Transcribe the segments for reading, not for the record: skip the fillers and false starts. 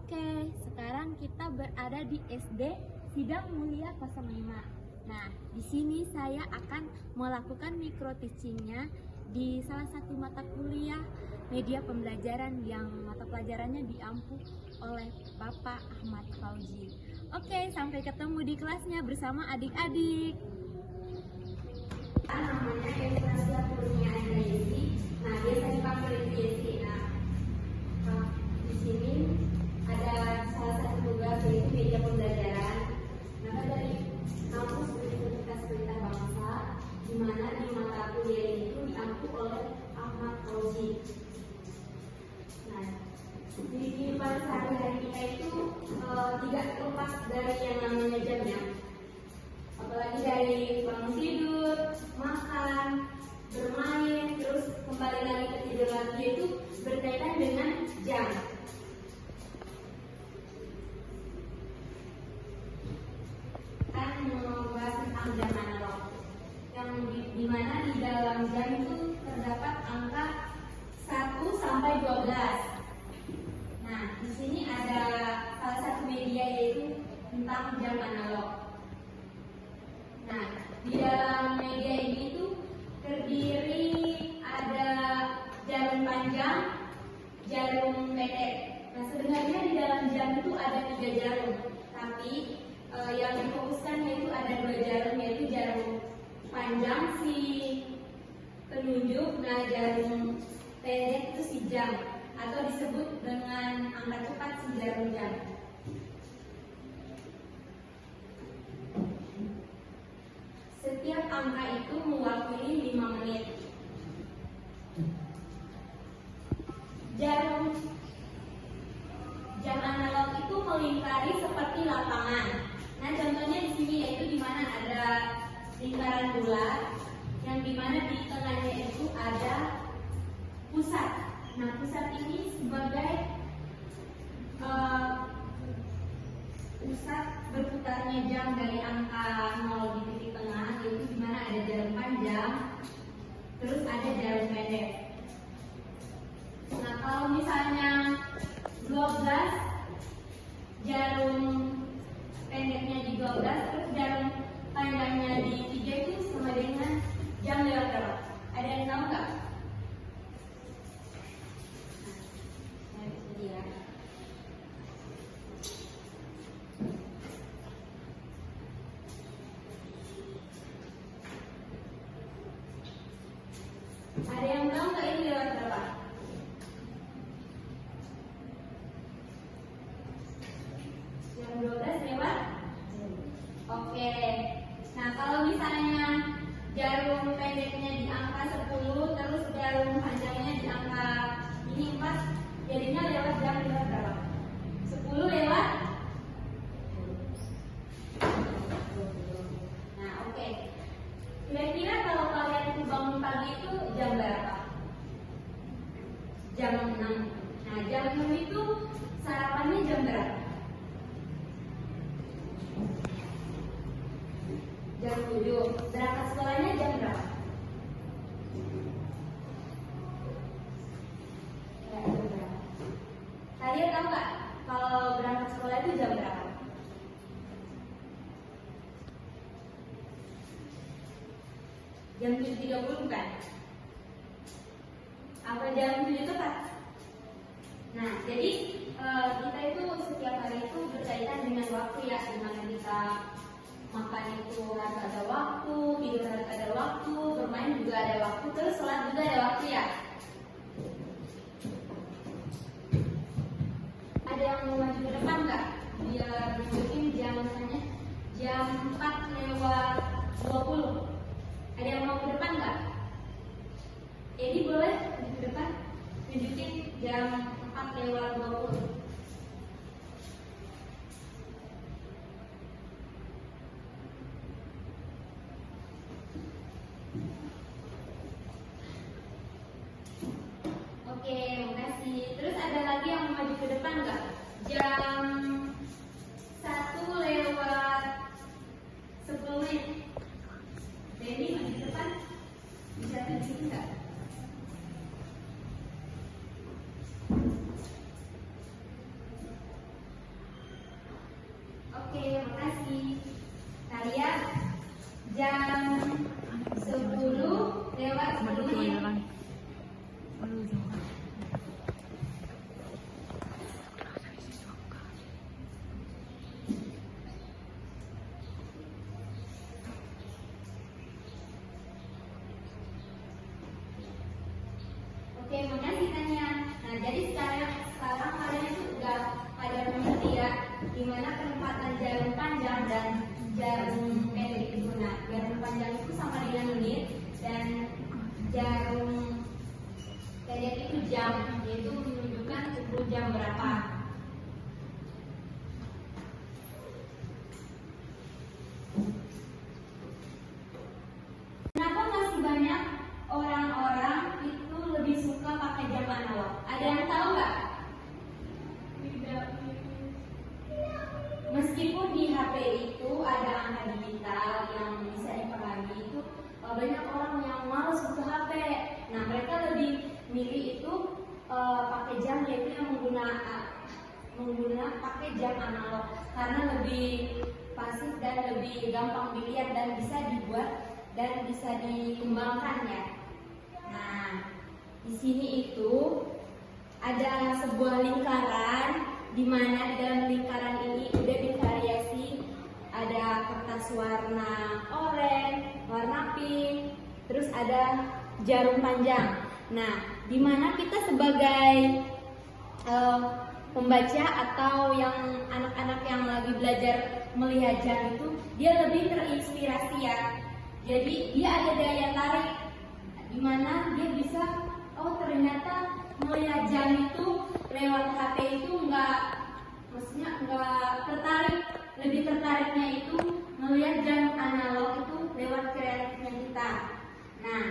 Oke, sekarang kita berada di SD Sidang Mulia 05. Nah, di sini saya akan melakukan micro teachingnya di salah satu mata kuliah media pembelajaran yang mata pelajarannya diampu oleh Bapak Ahmad Fauzi. Oke, sampai ketemu di kelasnya bersama adik-adik. Namanya Evasia Kurnia Andresi. Nah, biasa dipanggil Yesi. Nah, di sini ada salah satu tugas yaitu media pembelajaran. Maka dari kampus Universitas Pelita Bangsa, di mana di mata kuliah itu diampu oleh Ahmad Fauzi. Nah, di kehidupan sehari-hari kita itu tidak lepas dari yang namanya jamnya. Apalagi dari bangun tidur, makan, bermain, terus kembali lagi ke tidur lagi, itu berkaitan dengan jam. Kan membahas tentang jam analog, yang dimana di dalam jam itu terdapat angka 1 sampai 12. Nah, di sini ada salah satu media yaitu tentang jam analog. Nah, di dalam media ini tuh terdiri ada jarum panjang, jarum pendek. Nah, sebenarnya di dalam jam itu ada 3 jarum, tapi yang difokuskan yaitu ada 2 jarum, yaitu jarum panjang si penunjuk, nah jarum pendek itu si jam, atau disebut dengan angka cepat si jarum jam. Setiap angka itu mewakili 5 menit. Jam analog itu melingkari seperti lapangan. Nah, contohnya di sini yaitu di mana ada lingkaran bulat, yang di mana di tengahnya itu ada pusat. Nah, pusat ini sebagai pusat berputarnya jam dari angka 0 di titik tengah, yaitu di mana ada jarum panjang, terus ada jarum pendek. Nah, kalau misalnya 12, jarum pendeknya di 12, terus jarum panjangnya di 3 itu sama dengan jam lewat berapa? Ada yang tahu nggak? Nah, itu dia. Ada yang tahu nggak ini lewat berapa? Jam 12 lewat? Oke. Nah, kalau misalnya jarum pendeknya di angka 10, terus jarum panjangnya di angka ini 4, jadinya lewat jam lewat berapa? 10 lewat? Nah, oke. Kira-kira kalau kalian itu bangun pagi itu jam berapa? Jam 6. Nah, jam 6 itu sarapannya jam berapa? Jam 7. Berangkat sekolahnya jam berapa? Kalian tahu nggak kalau berangkat sekolah itu jam berapa? Jam 7.30 bukan? Apa jam 7 tepat? Nah, jadi kita itu setiap hari itu berkaitan dengan waktu ya, dimana kita makan itu harus ada waktu, tidur harus ada waktu, bermain juga ada waktu, terus sholat juga ada waktu ya. Ada yang mau maju ke depan nggak? Biar nunjukin jam misalnya jam 4:20. Ada yang mau ke depan nggak? Jadi boleh di depan nunjukin jam 4:20. Oke, makasih. Terus ada lagi yang mau maju ke depan nggak? Jam 1:10. Denny maju ke depan. Bisa tunjukin nggak? jam 10:10. Oke, makasih Tania. Nah, jadi sekarang kalian itu udah pada mengerti ya, gimana penempatan jarum panjang dan jarum pendek itu. Nah, jarum panjang itu sama dengan menit dan jarum pendek itu jam, yaitu menunjukkan pukul jam berapa. Kenapa masih banyak orang-orang itu lebih suka pakai jam analog? Ada yang tahu nggak? Meskipun di HP itu ada angka digital yang bisa dipahami, itu banyak orang yang malas buka HP. Nah, mereka lebih milih itu pakai jam, yaitu yang mengguna pakai jam analog karena lebih pasif dan lebih gampang dilihat dan bisa dibuat dan bisa dikembangkan ya. Nah, di sini itu ada sebuah lingkaran di mana di dalam lingkaran ini udah divariasi, ada kertas warna oranye, warna pink, terus ada jarum panjang. Nah, di mana kita sebagai pembaca atau yang anak-anak yang lagi belajar melihat jam itu, dia lebih terinspirasi ya. Jadi dia ada daya tarik di mana dia bisa, oh ternyata melihat jam itu lewat HP itu enggak tertarik, lebih tertariknya itu melihat jam analog itu lewat kreatifnya kita. Nah,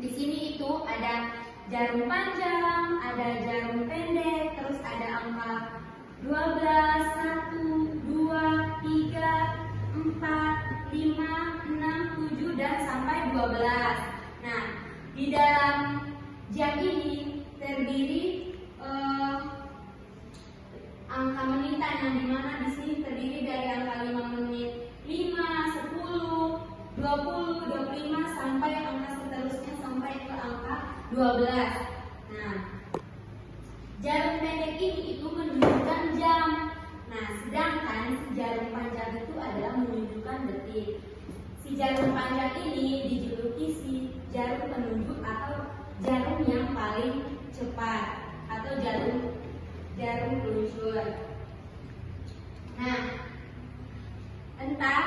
di sini itu ada jarum panjang, ada jarum pendek, terus ada angka 12, 1, 2, 3, 4, 5, 6, 7 dan sampai 12. Nah, di dalam jam ini terdiri angka menitan, yang dimana di sini terdiri dari angka 5 menit, 5, 10, 20, 25 sampai angka seterusnya sampai ke angka 12. Nah, jarum pendek ini itu menunjukkan jam. Nah, sedangkan si jarum panjang itu adalah menunjukkan detik. Si jarum panjang ini dijuluki si jarum penunjuk atau jarum yang paling cepat atau jarum peluncur. Nah, entar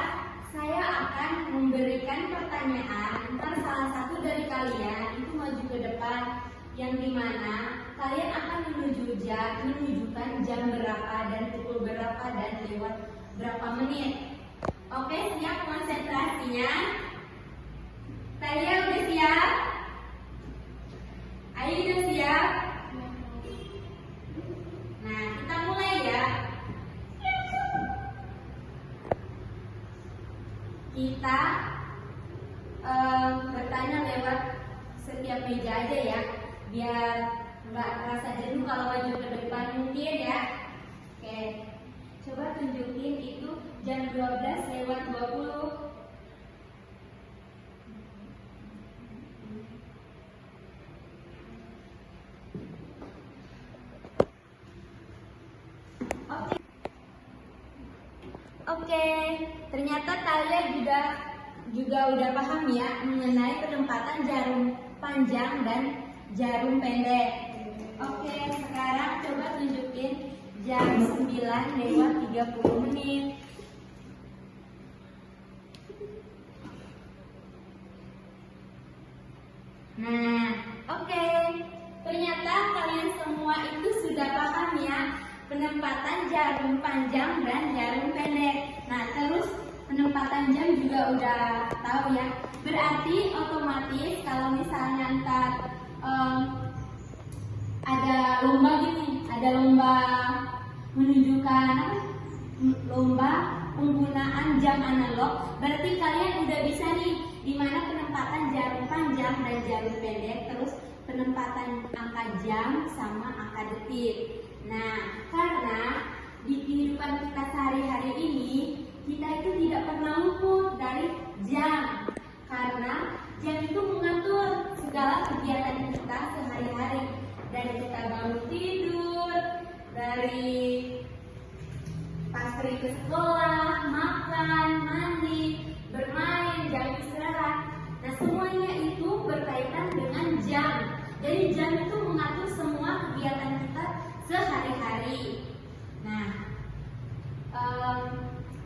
saya akan memberikan pertanyaan, entar salah satu dari kalian itu maju ke depan, yang dimana kalian akan menunjukkan jam berapa dan pukul berapa dan lewat berapa menit. Oke, siap konsentrasinya? Talia udah siap? Ayo udah siap? Nah, kita mulai ya. Kita bertanya lewat setiap meja aja ya, biar nggak terasa jenuh kalau maju ke depan mungkin ya. Oke, coba tunjukin itu jam 12:20. Oke, ternyata kalian juga udah paham ya mengenai penempatan jarum panjang dan jarum pendek. Oke, sekarang coba tunjukin jam 9:30. Nah, oke. Ternyata kalian semua itu sudah paham ya penempatan jarum panjang dan jarum pendek. Nah, terus penempatan jam juga udah tahu ya. Berarti otomatis kalau misalnya ntar ada lomba gini, ada lomba menunjukkan lomba penggunaan jam analog, berarti kalian udah bisa nih di mana penempatan jarum panjang dan jarum pendek, terus penempatan angka jam sama angka detik. Nah, karena di kehidupan kita sehari-hari ini, kita itu tidak pernah luput dari jam. Karena jam itu mengatur segala kegiatan kita sehari-hari. Dari kita bangun tidur, dari pas pergi ke sekolah, makan, mandi, bermain, jam istirahat. Nah, semuanya itu berkaitan dengan jam. Jadi jam itu mengatur semua kegiatan kita sehari-hari. Nah,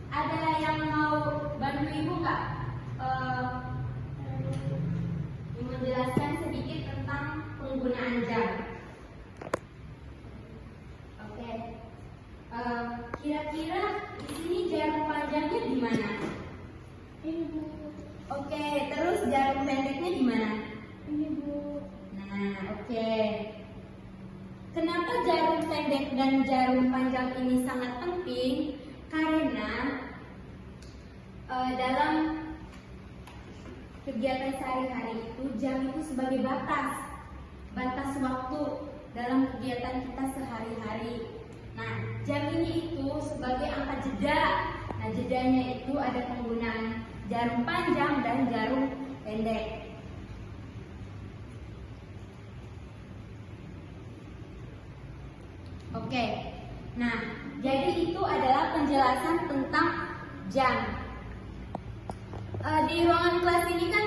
ada yang mau bantu ibu nggak? Menjelaskan sedikit tentang penggunaan jam. Oke. Kira-kira di sini jarum panjangnya di mana? Ini Bu. Oke, terus jarum pendeknya di mana? Ini Bu. Nah, oke. Kenapa jarum pendek dan jarum panjang ini sangat penting? Karena dalam kegiatan sehari-hari itu jam itu sebagai batas waktu dalam kegiatan kita sehari-hari. Nah, jam ini itu sebagai angka jeda. Nah, jedanya itu ada penggunaan jarum panjang dan jarum pendek. Oke, nah jadi itu adalah penjelasan tentang jam. Di ruangan kelas ini kan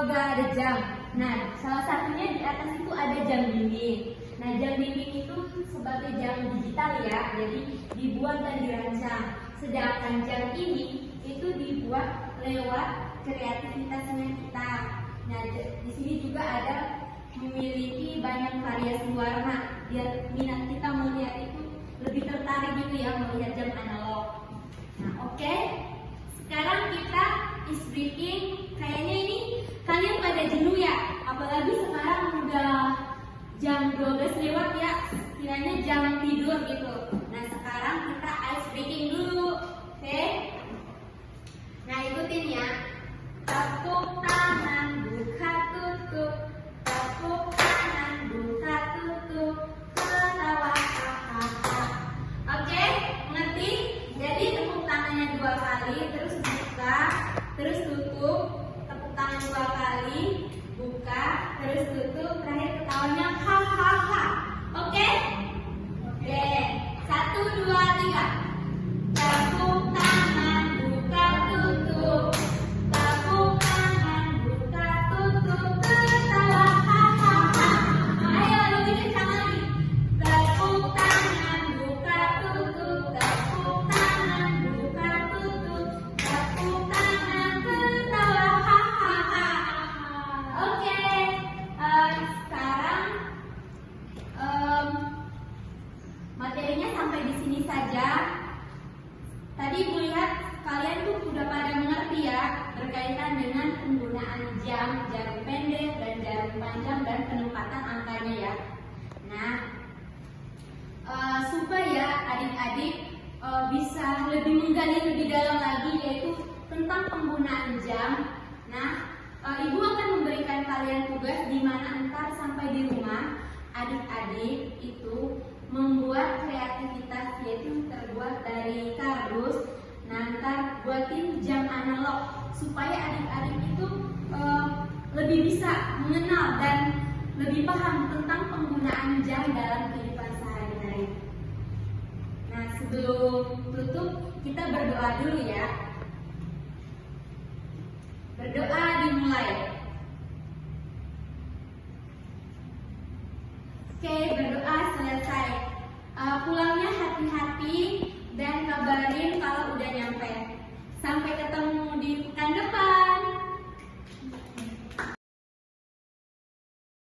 udah ada jam. Nah, salah satunya di atas itu ada jam dinding. Nah, jam dinding itu sebagai jam digital ya, jadi dibuat dan dirancang. Sedangkan jam ini itu dibuat lewat kreativitasnya kita. Nah, di sini juga ada memiliki banyak variasi warna. Biar minat kita melihat itu lebih tertarik gitu ya melihat jam analog. Nah, oke. Sekarang kita is breaking. Kayaknya ini kalian pada jenuh ya. Apalagi sekarang udah jam 12 lewat ya. Kiranya jam tidur gitu. Nah, sekarang kita ice breaking dulu. Oke? Nah, ikutin ya. Tepuk tangan, buka tutup. Tepuk tangan, buka tutup. Ketawa hahaha. Oke? Mengerti? Jadi tepuk tangannya 2 kali, terus buka, terus tutup. Tepuk tangan 2 kali, buka, terus tutup. Terakhir ketawanya hahaha. Oke? Oke. 1, 2, 3. Tepuk tangan, buka tutup. Tepuk tangan, buka tutup. Ketawa hahaha. Ayo lebih kencang lagi. Tepuk tangan, buka tutup. Tepuk tangan, buka tutup. Tepuk tangan, ketawa hahaha. Oke. Sekarang materinya sampai di sini saja. Tadi Ibu lihat kalian tuh udah pada mengerti ya berkaitan dengan penggunaan jam, jarum pendek dan jarum panjang dan penempatan angkanya ya. Nah, supaya adik-adik bisa lebih menggali lebih dalam lagi yaitu tentang penggunaan jam. Nah, Ibu akan memberikan kalian tugas di mana entar sampai di rumah adik-adik itu membuat kreativitas yaitu terbuat dari kardus. Nah, ntar buatin jam analog supaya adik-adik itu lebih bisa mengenal dan lebih paham tentang penggunaan jam dalam kehidupan sehari-hari. Nah, sebelum tutup kita berdoa dulu ya. Berdoa dimulai. Oke, berdoa selesai. Pulangnya hati-hati dan kabarin kalau udah nyampe.